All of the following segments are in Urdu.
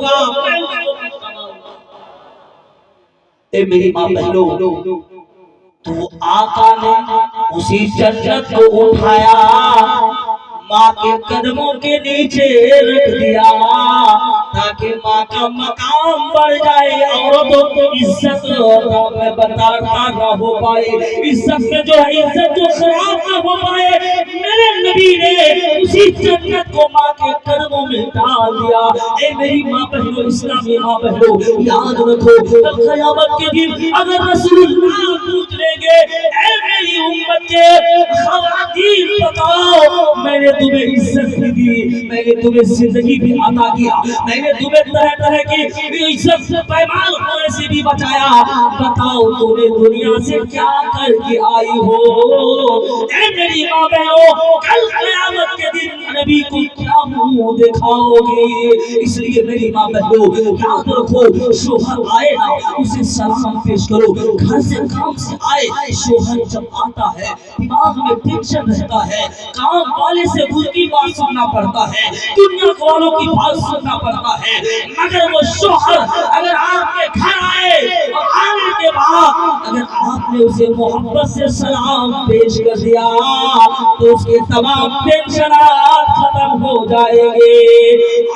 ہوگا میں اس کو کماؤں گا۔ اے میری ماں بہنوں، تو آقا نے اسی جنت کو اٹھایا، ماں کے قدموں کے نیچے رکھ دیا تاکہ ماں کا مقام بڑھ جائے، عورتوں کو عزت میں بتاتا نہ ہو پائے، عزت میں جو ہے عزت جو خراب نہ ہو پائے۔ میرے نبی نے اسی جنت کو ماں کے قدموں میں ڈال دیا۔ اے میری ماں بہنوں، اسلامی ماں بہنوں، یاد رکھو قیامت کے دن اگر رسول اللہ پوچھ لیں گے اے میری امت کے خواتین بتاؤ میں نے تمہیں عزت بھی دی، میں نے تمہیں زندگی بھی عطا کیا، میں نے تمہیں طرح طرح کی عزت سے پائمال ہونے سے بھی بچایا، بتاؤ تمہیں دنیا سے کیا کر کے آئی ہو؟ اے میری ماں بہنوں، کل قیامت کے دن نبی کو کیا منہ دکھاؤ گے؟ اس لیے میری ماں بہنوں یاد رکھو، شوہر آئے نا اسے سلام پیش کرو، گھر سے کام سے آئے شوہر جب آتا ہے دماغ میں ٹینشن رہتا ہے، کام والے سے خود کی بات سننا پڑتا ہے، دنیا والوں کی بات سننا پڑتا ہے، مگر وہ شوہر اگر آپ کے گھر آئے اور آنے کے بعد اگر آپ نے اسے محبت سے سلام پیش کر دیا تو اس کے تمام ٹینشنات ختم ہو جائیں گے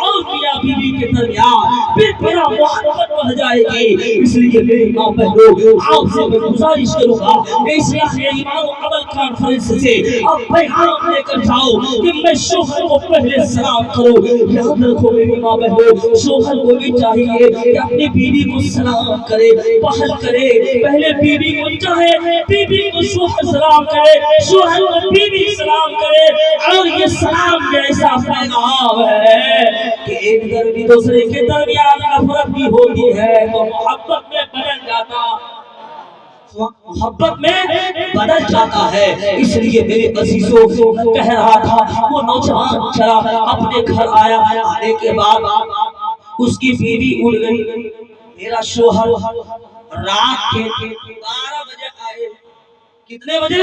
اور میاں بیوی کے درمیان بڑا محبت بڑھ جائے گی۔ اس لیے میری ماں بہنوں آپ سے میں گزارش کروں گا، اس لیے ایمان و عمل کانفرنس سے آپ پیغام لے کر جاؤ کہ میں شوہر کو پہلے سلام کروں۔ یاد رکھو میری ماں بہنوں، شوہر کو بھی چاہیے کہ اپنی بیوی کو سلام کرے، پہل کرے، پہلے بیوی کو چاہے، بیوی کو شوہر سلام کرے، شوہر کو بیوی سلام کرے، اور یہ سلام جیسا پیغام ہے کہ ایک درمی دوسرے کے درمیان نفرت بھی ہوتی ہے تو محبت میں بدل جاتا، محبت میں بدل جاتا ہے۔ اس لیے میرے عزیزوں کہہ رہا تھا، وہ نوجوان چلا اپنے گھر آیا، آنے کے بعد اس کی بیوی اڑ گئی۔ میرا شوہر رات کے 12 بجے آئے، کتنے بجے؟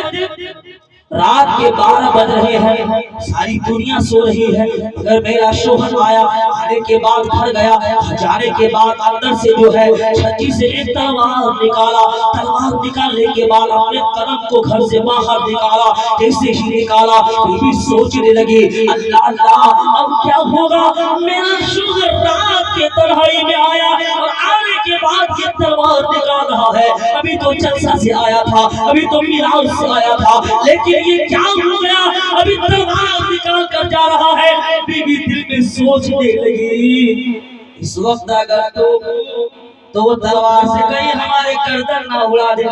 رات کے 12 بج رہے ہیں، ساری دنیا سو رہی ہے، اگر میرا شوہر آیا، آنے کے بعد گھر گیا، جانے کے بعد اندر سے جو ہے چھتی سے ایک تلوار نکالا، تلوار نکالنے کے بعد اپنے قدم کو گھر سے باہر نکالا، جیسے ہی نکالا بیوی سوچنے لگی اللہ اللہ اب کیا ہوگا، میرا شوہر رات کے تنہائی میں آیا اور آنے کے بعد یہ تلوار نکال رہا ہے، ابھی تو جلسہ سے آیا تھا، ابھی تو میراث سے آیا تھا، لیکن یہ کیا ہو گیا، ابھی تلوار نکال کر جا رہا ہے۔ بیوی دل میں سوچنے لگی اس وقت اگر تو وہ تلوار سے کہیں ہمارے گردن نہ اڑا دے۔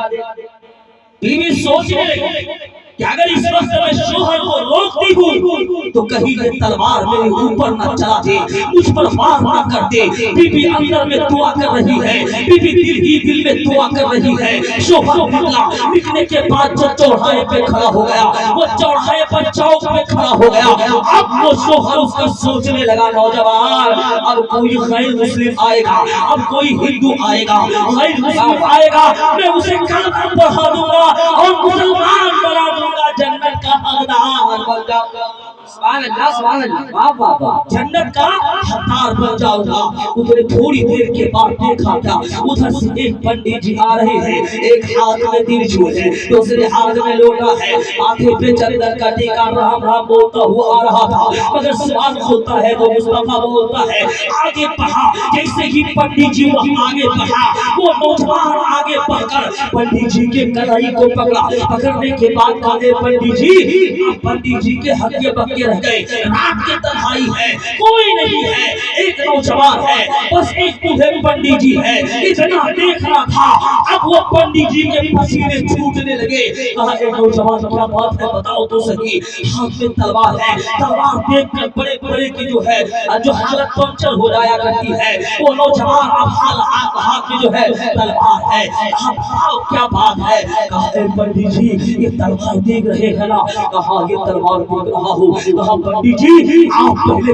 بیوی سوچنے لگی کہ اگر اس وقت میں شوہر کو روکتی ہوں تو کہیں یہ تلوار میرے اوپر نہ چلا دے، مجھ پر وار نہ کر دے۔ بیوی اندر میں دعا کر رہی ہے، بیوی دل میں دعا کر رہی ہے۔ شوہر نکلا، نکلنے کے بعد جو چوراہے پہ کھڑا ہو گیا، وہ چوراہے پر چوک میں کھڑا ہو گیا، اب وہ شوہر اس کا سوچنے لگا نوجوان اب کوئی غیر مسلم آئے گا، اب کوئی ہندو آئے گا، غیر مسلم آئے گا، میں اسے کلمہ پڑھا دوں گا اور مسلمان بنا دوں گا، جنت کا حقدار بن جاؤں گا۔ سبحان اللہ سبحان اللہ، واہ واہ واہ، جنت کا حقدار بن جاؤں گا۔ ادھر تھوڑی دیر کے بعد دیکھا کیا، ادھر سے ایک پنڈت جی آ رہے ہیں، ایک ہاتھ میں ترچھول ہے، دوسرے ہاتھ میں لوٹا ہے، ماتھے پہ چندن کا ٹیکا رام رام بولتا ہوا آ رہا تھا، مگر سوال ہوتا ہے تو مصطفیٰ بولتا ہے آگے بڑھا۔ جیسے ہی پنڈت جی وہ آگے بڑھا، وہ نوجوان آگے بڑھ کر پنڈت جی کے کلائی کو پکڑا، پکڑنے کے بعد کہا پنڈت جی کے ہکے بکے رہ گئے، رات کی تنہائی ہے، کوئی نہیں ہے، ایک نوجوان ہے، بس ایک بوڑھے پنڈت جی ہے، اتنا دیکھنا تھا۔ اب وہ پنڈت جی کے پسینے چھوٹنے لگے، کہا اے نوجوان کیا بات ہے بتاؤ تو صحیح، ہاتھ میں تلوار ہے، تلوار دیکھ کر بڑے بڑے کی جو ہے جو حالت پنچر ہو جایا کرتی ہے، وہ نوجوان اب ہاتھ میں جو ہے تلوار ہے، اب کیا بات ہے، کہا اے پنڈت جی یہ تلوار دیکھ رہے ہیں نا، کہا یہ تلوار دیکھ رہا ہوں، کہا پنڈت جی آپ پہلے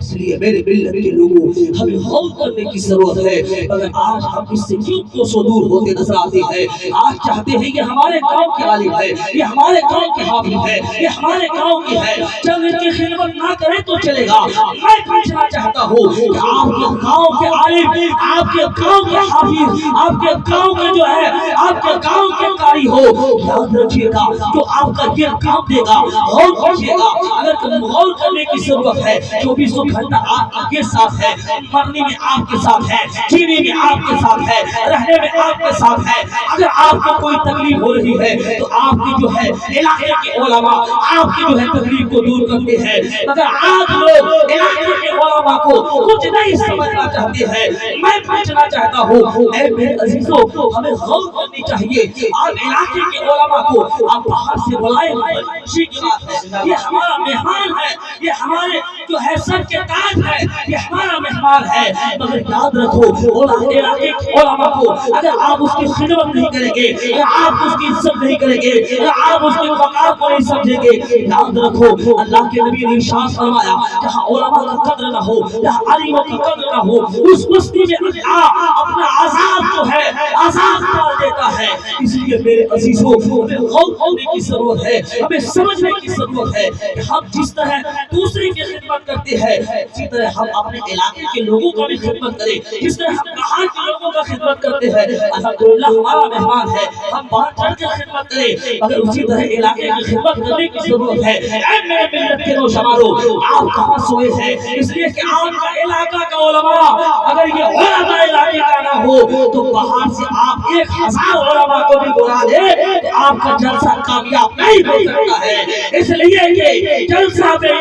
اس لیے میرے ملت کے لوگوں ہمیں غور کرنے کی ضرورت ہے، مگر آج ہم اس سے کیوں کو سو دور ہوتے نظر آتے ہیں۔ آج چاہتے ہیں کہ ہمارے گاؤں کے عالم ہے، یہ ہمارے گاؤں کے حافظ ہے، یہ ہمارے گاؤں کے ہے، جب ان کی خدمت نہ کرے تو چلے گا۔ میں پوچھنا چاہتا ہوں کہ آپ کے گاؤں کے عالم، آپ کے گاؤں کے حافظ، آپ کے گاؤں کے جو ہے، آپ کے گاؤں کے قاری ہو، یاد رکھیے گا جو آپ کا یہ کام دے گا غور کیجیے گا۔ اگر غور کرنے کی ضرورت ہے، 24 گھنٹہ آپ کے ساتھ ہے، مرنے میں آپ کے ساتھ ہے، جینے میں آپ کے ساتھ ہے، رہنے میں آپ کے ساتھ ہے۔ اگر آپ کو کوئی تکلیف ہو رہی ہے تو آپ کی جو ہے علاقے کے علماء آپ کی جو ہے تکلیف کو دور کرتے ہیں، مگر آج لوگ علاقے کے علماء کو کچھ نہیں سمجھنا چاہتے ہیں۔ میں پوچھنا چاہتا ہوں اے میرے عزیزوں، ہمیں غور کرنی چاہیے۔ آپ علاقے کے علماء کو آپ باہر سے بلائیں، خوشی کی بات ہے، یہ ہمارا مہمان ہے، یہ ہمارے جو ہے سب کے تاج ہے، یہ ہمارا مہمان ہے، مگر یاد رکھو علاقے کے علماء کو اگر آپ اس کی خدمت نہیں کریں گے، اگر آپ اس کی عزت نہیں کریں گے، اگر آپ اس کے وقار کو نہیں سمجھیں گے، یاد رکھو اللہ کے نبی نے ارشاد فرمایا جہاں علماء کا قدر نہ ہو، جہاں عالموں کی قدر نہ ہو، اس بستی میں اللہ اپنا عذاب جو ہے عذاب ڈال دیتا ہے۔ اس لیے میرے عزیزوں ہمیں غور کرنے کی ضرورت ہے، ہمیں سمجھنے کی ضرورت ہے کہ ہم جس طرح دوسرے کی خدمت کرتے ہیں اسی طرح ہم اپنے علاقے کے لوگوں کا بھی خدمت کریں، جس طرح ہم باہر کے لوگوں کا خدمت کرتے ہیں۔ الحمدللہ ہمارا مہمان ہے، ہم باہر چڑھ کر خدمت کریں، مگر اسی طرح علاقے کی خدمت کرنے کی ضرورت ہے۔ اے میرے ملت کے نوجوانوں، آپ کہاں سوئے ہیں؟ اس لیے کہ آپ کا علاقہ کا علماء اگر یہ علماء علاقے کا نہ ہو تو باہر سے آپ 1000 علماء کو بھی بلا لیں تو آپ کا جلسہ کامیاب نہیں ہو سکتا ہے۔ اس لیے کہ جلسہ میں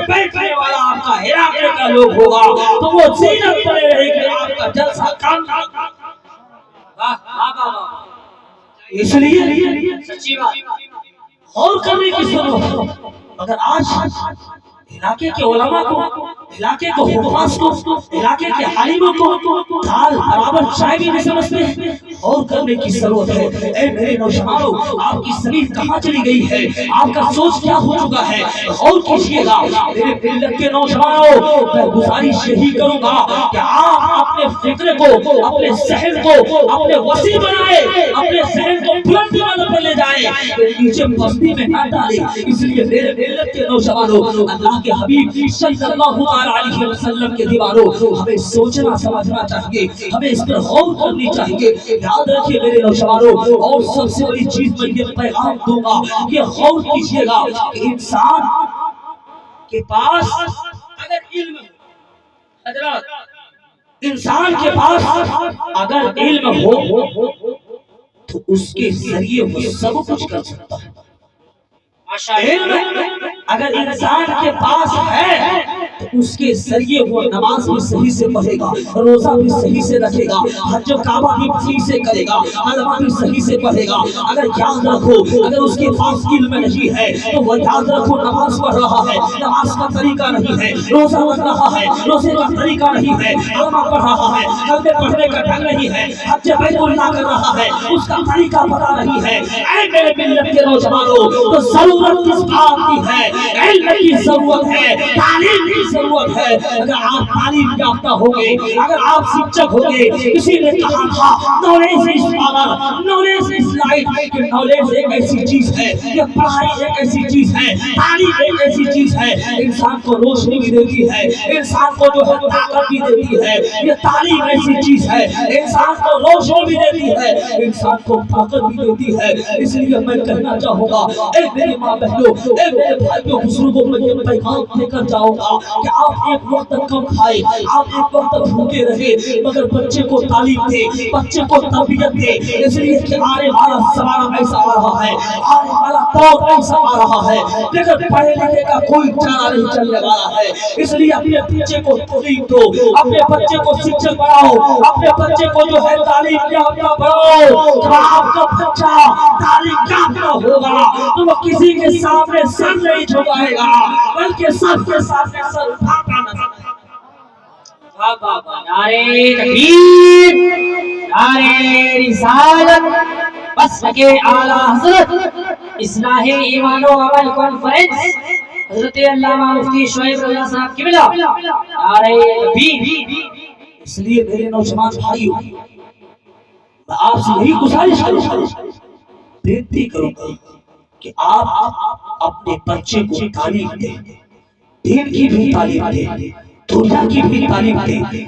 بیٹھنے والا آپ کا علاقے کا لوگ ہوگا تو وہ زینت بنے رہے گی، آپ کا جلسہ کامیاب۔ اس لیے سچی بات اور کرنے کی ضرورت ہے۔ اگر آج علاقے کے علماء کو، علاقے کو حفاظ کو، علاقے کے عالموں کو دال برابر چائے بھی نہیں سمجھتے ہیں، اور کرنے کی ضرورت ہے۔ اے میرے نوجوانوں، آپ کی زمین کہاں چلی گئی ہے؟ آپ کا سوچ کیا ہو چکا ہے؟ اور کیجیے گا میرے ملت کے نوجوانوں، میں گزارش یہی کروں گا کہ آپ اپنے فکر کو، اپنے ذہن کو اپنے وسیع بنائیں، اپنے ذہن کو بلند بلند پر لے جائیں، نیچے بستی میں نہ ڈالیں۔ اس لیے میرے ملت کے نوجوانوں، اللہ کے حبیب صلی اللہ علیہ وسلم کے دیوانوں، ہمیں سوچنا سمجھنا چاہیے، ہمیں اس پر غور کرنی چاہیے۔ یاد رکھیے میرے نوجوانوں، اور سب سے بڑی چیز میں یہ پیغام دوں گا، یہ غور کیجیے گا کہ انسان کے پاس اگر علم ہو، حضرات انسان کے پاس اگر علم ہو تو اس کے ذریعے وہ سب کچھ کر سکتا ہے۔ علم اگر انسان کے پاس ہے تو اس کے ذریعے وہ نماز بھی صحیح سے پڑھے گا، روزہ بھی صحیح سے رکھے گا، حج و کعبہ بھی صحیح سے کرے گا، کلمہ بھی صحیح سے پڑھے گا۔ اگر یاد رکھو اگر اس کے پاس علم نہیں ہے تو وہ یاد رکھو نماز پڑھ رہا ہے، نماز کا طریقہ نہیں ہے، روزہ رکھ رہا ہے، روزے کا طریقہ نہیں ہے، کلمہ پڑھ رہا ہے، کلمے پڑھنے کا ڈھنگ نہیں ہے، حج بیت اللہ کر رہا ہے، اس کا طریقہ پتہ نہیں ہے۔ اے میرے ملت کے نوجوانوں، تو ضرورت کس بات کی ہے؟ علم کی ضرورت ہے، تعلیم کی ضرورت ہے۔ اگر آپ تعلیم یافتہ ہوگے، اگر آپ شکشک ہوگے، کسی نے کہا تھا knowledge is power, knowledge is light, کہ نالج ایک ایسی چیز ہے، یہ پڑھائی ایک ایسی چیز ہے، تعلیم ایک ایسی چیز ہے، انسان کو روشنی بھی دیتی ہے، انسان کو جو ہے طاقت بھی دیتی ہے۔ یہ تعلیم ایسی چیز ہے، انسان کو روشنی بھی دیتی ہے، انسان کو طاقت بھی دیتی ہے۔ اس لیے میں کہنا چاہوں گا اے میری ماں بہنوں، اے میرے بھائیوں بزرگوں، میں یہ پیغام دے کر جاؤں گا کہ آپ ایک وقت کم کھائے، آپ ایک وقت بھوکے رہے، مگر بچے کو تعلیم دے، بچے کو تربیت دے۔ اس لیے کہ آنے والا زمانہ ایسا آ رہا ہے، آنے والا دور ایسا آ رہا ہے لیکن پڑھے لکھے کا کوئی چارہ نہیں چلنے والا ہے۔ اس لیے اپنے بچے کو تعلیم دو، اپنے بچے کو شکشک بناؤ، اپنے بچے کو جو ہے تعلیم یافتہ بناؤ۔ جب آپ کا بچہ تعلیم یافتہ ہوگا تو وہ کسی کے سامنے سر نہیں جھکائے گا، بلکہ سب کے سامنے سر اٹھاتا نظر آئے گا۔ نعرے تکبیر، نعرے رسالت، بس کے اعلیٰ حضرت اصلاح ایمان و عمل کانفرنس حضرت علامہ مفتی شعیب رضا صاحب کی بلا نعرہ تکبیر۔ اس لیے میرے نوجوان بھائیوں، میں آپ سے یہی گزارش کروں گا، بینتی کروں گا کہ آپ اپنے بچے کو تعلیم دیں، دین کی بھی تعلیم دیں، دنیا کی بھی تعلیم دیں،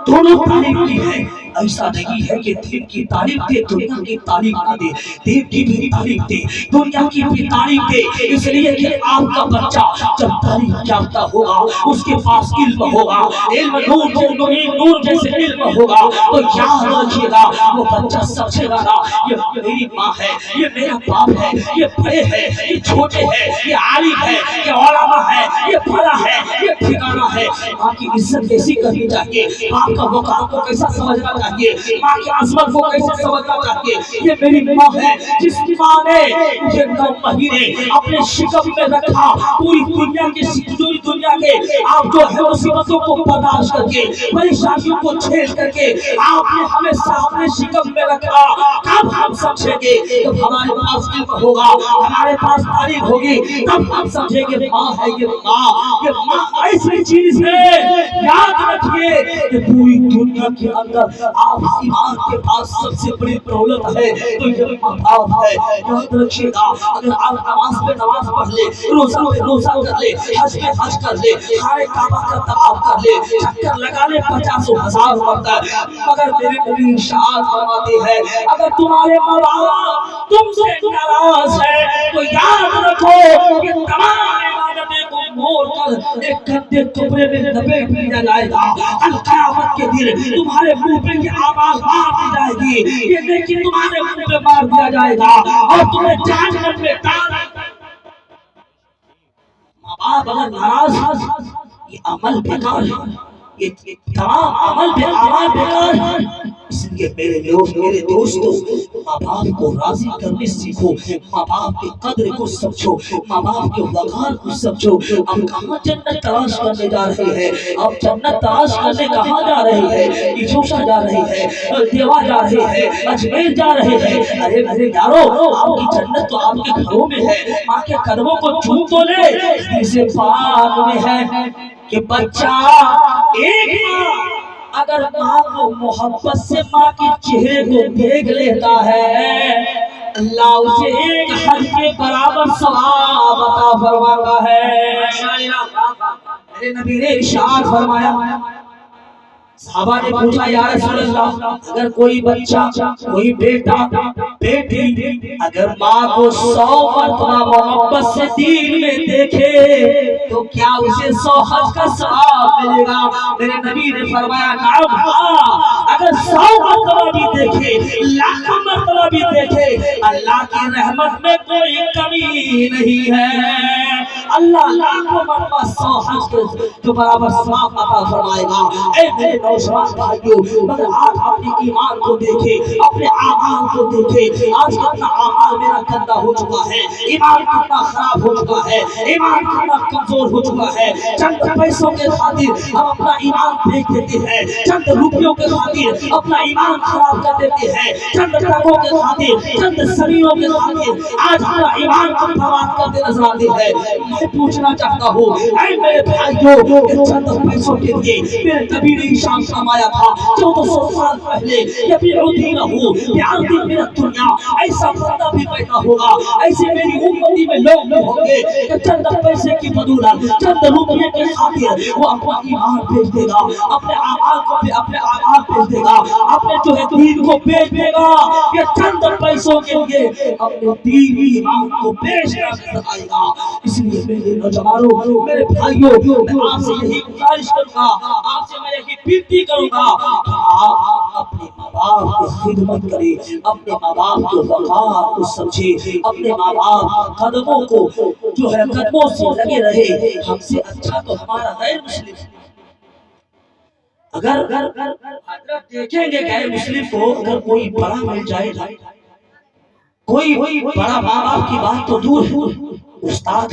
دونوں تعلیم کی ہے۔ ایسا نہیں ہے کہ دین کی تعلیم دے دنیا کی تعلیم نہ دے، دین کی بھی تعلیم دے دنیا کی بھی تعلیم دے۔ اس لیے کہ آپ کا بچہ جب تعلیم یافتہ ہوگا، اس کے پاس علم ہوگا، علم نور جیسے علم ہوگا، تو یاد رکھیے گا وہ بچہ سمجھے گا نا یہ میری ماں ہے، یہ میرا باپ ہے، یہ بڑے ہے، یہ چھوٹے ہے، یہ عالم ہے، یہ علماء ہے، یہ بڑا ہے، یہ ٹھکانہ ہے۔ ماں کی عزت کیسی کرنی چاہیے، باپ کا وقار کو کیسا سمجھنا چاہیے، ماں کی عظمت کو کیسے سمجھنا چاہیے۔ یہ میری ماں ہے جس ماں نے مجھے 9 مہینے اپنے شکم میں رکھا، پوری دنیا کے آپ جو ہے مصیبتوں کو برداشت کر کے، پریشانیوں کو جھیل کر کے آپ نے ہمیں سامنے شکم میں رکھا۔ کب ہم سمجھیں گے جب ہمارے پاس علم ہوگا، ہمارے پاس تعلیم ہوگی، تب ہم سمجھیں گے ماں ہے یہ ماں ایسی چیز ہے۔ یاد رکھیے کہ پوری دنیا کے اندر آپ ایمان کے پاس سب سے بڑی دولت ہے تو یہ ماں باپ ہے۔ یاد رکھیے گا اگر آپ نماز پہ نماز پڑھ لے، روزہ پہ روزہ کر لے، حج پہ حج کر لے، خانہ کعبہ کا طواف کر لے، چکر لگا لے 50,000 مرتبہ، مگر میرے نبی ارشاد فرماتے ہیں اگر تمہارے ماں باپ تم سے ناراض ہے تو یاد رکھو کہ تمام عبادتیں کو موڑ کر ایک گندے کپڑے میں لپیٹ دیا جائے گا۔ قیامت کے دن تمہارے منہ پہ یہ آواز مار دی جائے گی، یہ نیکی تمہارے منہ پہ مار دیا جائے گا اور تمہیں جہنم میں ڈال۔ ماں باپ اگر ناراض ہے یہ عمل بیکار ہے، یہ تمام عمل بیکار ہے۔ اس لیے میرے دوستو ماں باپ کو راضی کرنے سیکھو، ماں باپ کے قدر کو سمجھو، ماں باپ کے وقار کو سمجھو۔ اب کہاں جنت تلاش کرنے جا رہے ہیں، اب جنت تلاش کرنے کہاں جا رہے ہیں؟ ایجوشا جا رہے ہیں، دیوا جا رہے ہیں، اجمیر جا رہے ہیں۔ ارے میرے یارو آپ کی جنت تو آپ کے گھروں میں ہے، ماں کے قدموں کو چوم تو لے۔ اسے پاک میں ہے کہ بچہ ایک ماں اگر ماں کو محبت سے ماں کے چہرے کو دیکھ لیتا ہے، اللہ اسے ایک حج کے برابر ثواب عطا فرماتا ہے۔ میرے نبی نے ارشاد فرمایا، صحابہ نے پوچھا یا رسول اللہ اگر کوئی بچہ، کوئی بیٹا، بیٹی اگر ماں کو 100 مرتبہ محبت سے دین میں دیکھے تو کیا اسے 100 حج کا ثواب ملے گا؟ میرے نبی نے فرمایا نعم ہاں، اگر 100 مرتبہ بھی دیکھے، 1,00,000 مرتبہ بھی دیکھے، اللہ کی رحمت میں کوئی کمی نہیں ہے۔ اللہ لاکھوں مرتبہ 100 حج کے برابر ثواب عطا فرمائے گا۔ اے میرے نوجوان بھائیوں، مگر آج اپنے ایمان کو دیکھے، اپنے اعمال کو دیکھے، آج کتنا اعمال میرا گندا ہو چکا ہے، ایمان کتنا خراب ہو چکا ہے، ایمان کتنا کمزور ہو چکا ہے۔ چند پیسوں کے خاطر ہم اپنا ایمان پھینک دیتے ہیں، چند روپیوں کے خاطر اپنا ایمان خراب کر دیتے ہیں، چند ٹکوں کے خاطر، چند سریوں کے خاطر آج ہمارا ایمان کو برباد کرتے نظر آتے ہیں۔ میں پوچھنا چاہتا ہوں اے میرے بھائیوں، چند پیسوں کے لیے میرے نبی نے ارشاد فرمایا تھا 1400 سال پہلے یبیع دینہ بعرض من الدنیا، ایسا بندہ بھی پیدا ہوگا، ایسے میری امتی میں لوگ بھی ہوں گے کہ چند پیسے کی بدولت، چند روپیے کے خاطر وہ اپنا ایمان بیچ دے گا، اپنے اعمال کو بھی اپنے اعمال بیچ دے گا، اپنے جو ہے دین کو بیچ دے گا۔ یہ چند پیسوں کے لیے اپنے دین ایمان کو بیچنا نظر آئے گا۔ اس لیے میرے نوجوانوں، میرے بھائیوں، میں آپ سے یہی گزارش کروں گا، آپ سے میں یہی بنتی کروں گا کہ آپ اپنے ماں باپ کی خدمت کریں، اپنے ماں باپ کے وقار کو سمجھیں، اپنے ماں باپ قدموں کو جو ہے قدموں سے لگے رہے۔ ہم سے اچھا تو ہمارا غیر مسلم اگر حضرت دیکھیں گے غیر مسلم کو، اگر کوئی بڑا مل جائے گا، کوئی بڑا ماں باپ کی بات تو دور ہے، استاد